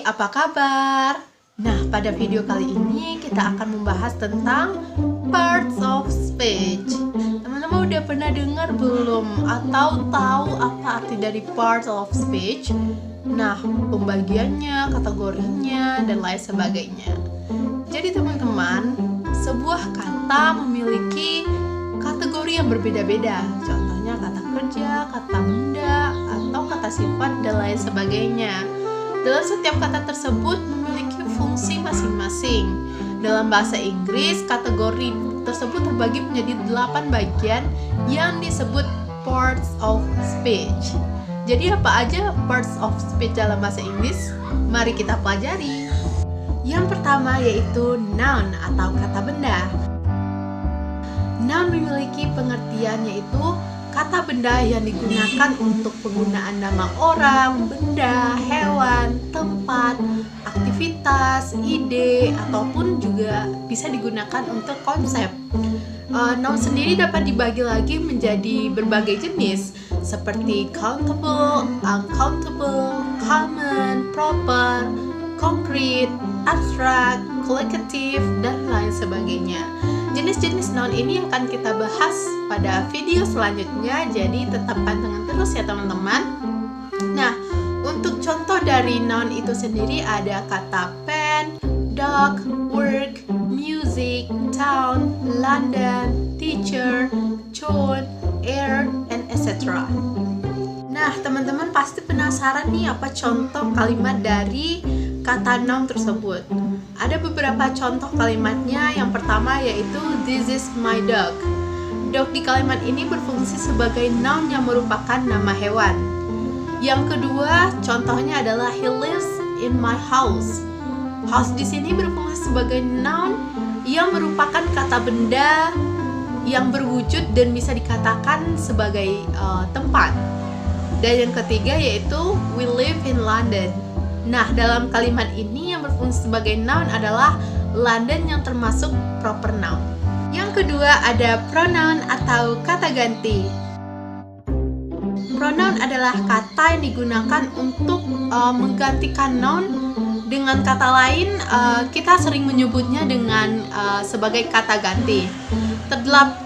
apa kabar? Nah, pada video kali ini kita akan membahas tentang parts of speech. Teman-teman udah pernah dengar belum? Atau tahu apa arti dari parts of speech? Nah, pembagiannya, kategorinya, dan lain sebagainya. Jadi teman-teman, sebuah kata memiliki kategori yang berbeda-beda. Contohnya kata kerja, kata benda, atau kata sifat, dan lain sebagainya. Dalam setiap kata tersebut memiliki fungsi masing-masing. Dalam bahasa Inggris, kategori tersebut terbagi menjadi 8 bagian yang disebut parts of speech. Jadi apa aja parts of speech dalam bahasa Inggris? Mari kita pelajari. Yang pertama yaitu noun atau kata benda. Noun memiliki pengertian yaitu kata benda yang digunakan untuk penggunaan nama orang, benda, hewan, tempat, aktivitas, ide, ataupun juga bisa digunakan untuk konsep. Noun sendiri dapat dibagi lagi menjadi berbagai jenis seperti countable, uncountable, common, proper, concrete, abstract, collocative, dan lain sebagainya. Jenis-jenis noun ini akan kita bahas pada video selanjutnya, jadi tetap pantengin terus ya teman-teman. Nah, untuk contoh dari noun itu sendiri ada kata pen, dog, work, music, town, London, teacher, tone, air, and etc. Nah, teman-teman pasti penasaran nih apa contoh kalimat dari kata noun tersebut. Ada beberapa contoh kalimatnya. Yang pertama yaitu this is my dog. Dog di kalimat ini berfungsi sebagai noun yang merupakan nama hewan. Yang kedua, contohnya adalah he lives in my house. House di sini berfungsi sebagai noun yang merupakan kata benda yang berwujud dan bisa dikatakan sebagai tempat. Dan yang ketiga yaitu we live in London. Nah, dalam kalimat ini yang berfungsi sebagai noun adalah London yang termasuk proper noun. Yang kedua ada pronoun atau kata ganti. Pronoun adalah kata yang digunakan untuk menggantikan noun. Dengan kata lain, kita sering menyebutnya dengan sebagai kata ganti.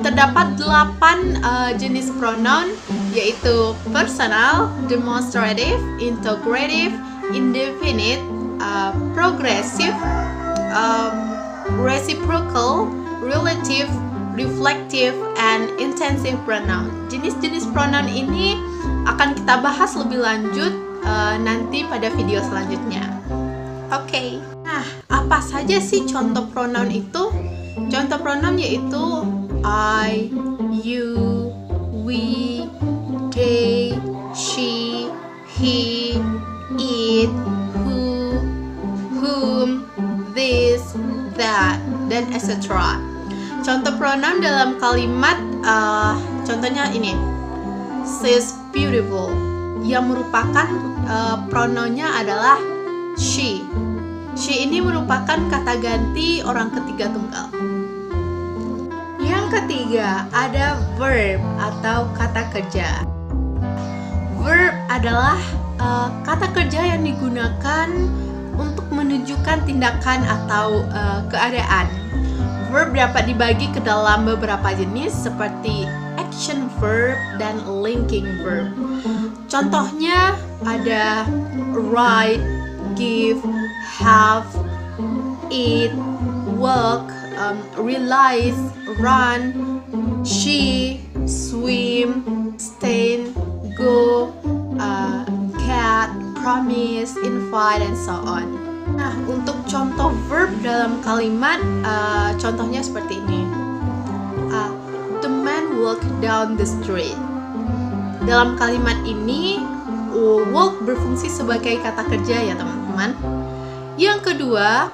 Terdapat 8 jenis pronoun, yaitu personal, demonstrative, integrative, indefinite, progressive, reciprocal, relative, reflective, and intensive pronoun. Jenis-jenis pronoun ini akan kita bahas lebih lanjut nanti pada video selanjutnya. Oke. Nah, apa saja sih contoh pronoun itu? Contoh pronoun yaitu I, you, we, they, she, he, it, who, whom, this, that, dan etc. Contoh pronoun dalam kalimat contohnya ini, she's beautiful, yang merupakan pronounnya adalah she. She ini merupakan kata ganti orang ketiga tunggal. Yang ketiga ada verb atau kata kerja. Verb adalah kata kerja yang digunakan untuk menunjukkan tindakan atau keadaan. Verb dapat dibagi ke dalam beberapa jenis seperti action verb dan linking verb. Contohnya ada write, give, have, eat, work, realize, run, she, swim, stay, go, cat, promise, invite, and so on. Nah, untuk contoh verb dalam kalimat, contohnya seperti ini. The man walked down the street. Dalam kalimat ini, walk berfungsi sebagai kata kerja ya teman-teman. Yang kedua,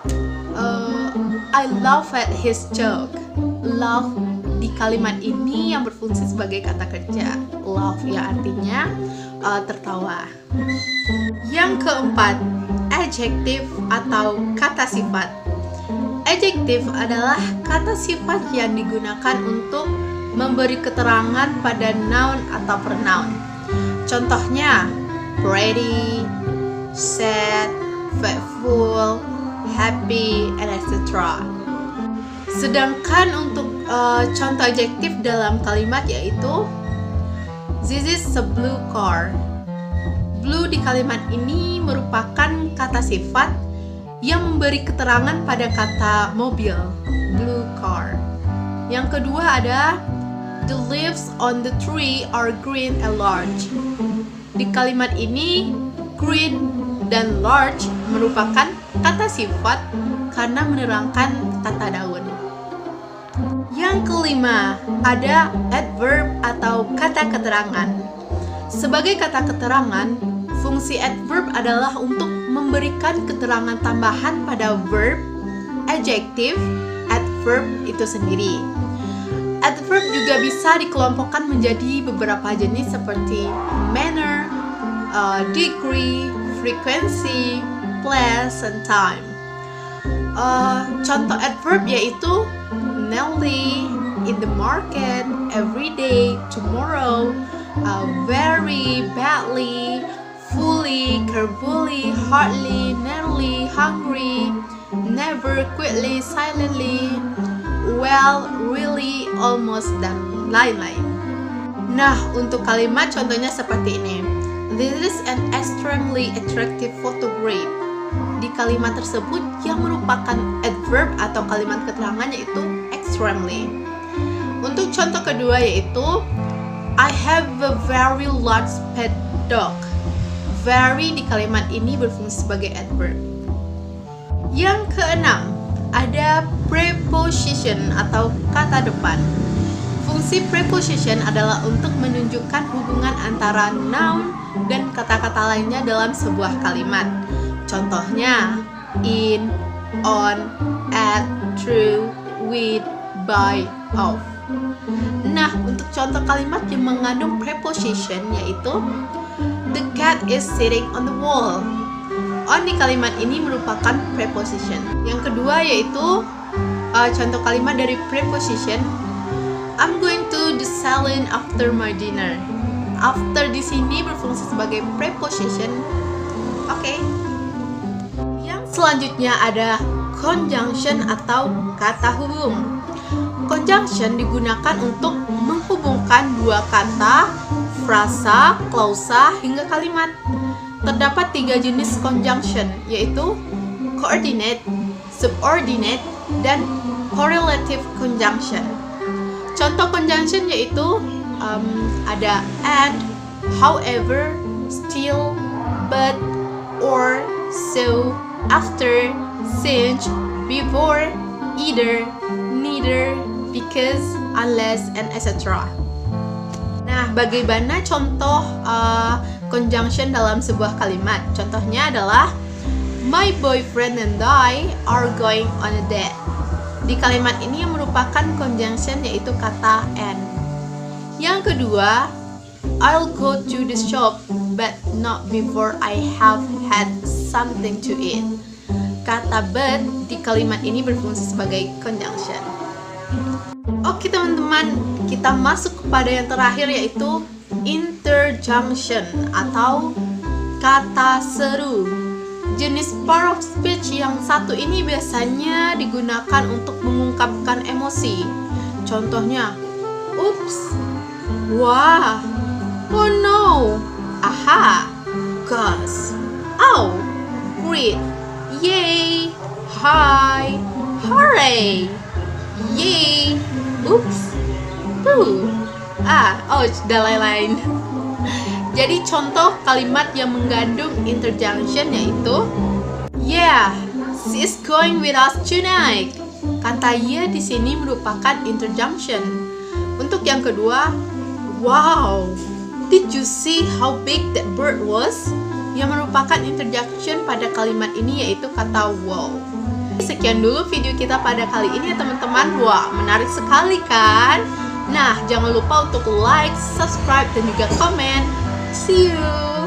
I laugh at his joke. Laugh di kalimat ini yang berfungsi sebagai kata kerja. Laugh yang artinya tertawa. Yang keempat, adjective atau kata sifat. Adjective adalah kata sifat yang digunakan untuk memberi keterangan pada noun atau pronoun. Contohnya pretty, sad, faithful, happy, and etc. Sedangkan untuk contoh adjektif dalam kalimat yaitu this is a blue car. Blue di kalimat ini merupakan kata sifat yang memberi keterangan pada kata mobil, blue car. Yang kedua ada the leaves on the tree are green and large. Di kalimat ini green dan large merupakan kata sifat karena menerangkan tata daun. Yang kelima, ada adverb atau kata keterangan. Sebagai kata keterangan, fungsi adverb adalah untuk memberikan keterangan tambahan pada verb, adjektif, adverb itu sendiri. Adverb juga bisa dikelompokkan menjadi beberapa jenis seperti manner, degree, frequency, place, and time. Contoh adverb yaitu nearly, in the market, every day, tomorrow, very, badly, fully, carefully, hardly, nearly, hungry, never, quickly, silently, well, really, almost, dan lain-lain. Nah, untuk kalimat contohnya seperti ini. This is an extremely attractive photograph. Di kalimat tersebut yang merupakan adverb atau kalimat keterangan yaitu extremely. Untuk contoh kedua yaitu I have a very large pet dog. Very di kalimat ini berfungsi sebagai adverb. Yang keenam, ada preposition atau kata depan. Fungsi preposition adalah untuk menunjukkan hubungan antara noun dan kata-kata lainnya dalam sebuah kalimat. Contohnya in, on, at, through, with, by, of. Nah, untuk contoh kalimat yang mengandung preposition yaitu the cat is sitting on the wall. On di kalimat ini merupakan preposition. Yang kedua yaitu contoh kalimat dari preposition I'm going to the salon after my dinner. After di sini berfungsi sebagai preposition. Oke. Yang selanjutnya ada conjunction atau kata hubung. Conjunction digunakan untuk menghubungkan dua kata, frasa, klausa, hingga kalimat. Terdapat 3 jenis conjunction, yaitu coordinate, subordinate, dan correlative conjunction. Contoh conjunction yaitu ada and, however, still, but, or, so, after, since, before, either, neither, because, unless, and etc. Nah, bagaimana contoh conjunction dalam sebuah kalimat? Contohnya adalah my boyfriend and I are going on a date. Di kalimat ini yang merupakan conjunction yaitu kata and. Yang kedua, I'll go to the shop but not before I have had something to eat. Kata but di kalimat ini berfungsi sebagai conjunction. Oke teman-teman, kita masuk kepada yang terakhir yaitu interjunction atau kata seru. Jenis part of speech yang satu ini biasanya digunakan untuk mengungkapkan emosi. Contohnya, oops, wah, oh no, aha, gosh, oh, great, yay, hi, hooray, yay, oops, boo, dan lain-lain. Jadi contoh kalimat yang mengandung interjunction yaitu yeah, she is going with us tonight. Kata yeah di sini merupakan interjunction. Untuk yang kedua, wow, did you see how big that bird was? Yang merupakan interjunction pada kalimat ini yaitu kata wow. Sekian dulu video kita pada kali ini ya teman-teman. Wah, menarik sekali kan? Nah, jangan lupa untuk like, subscribe, dan juga komen. See you!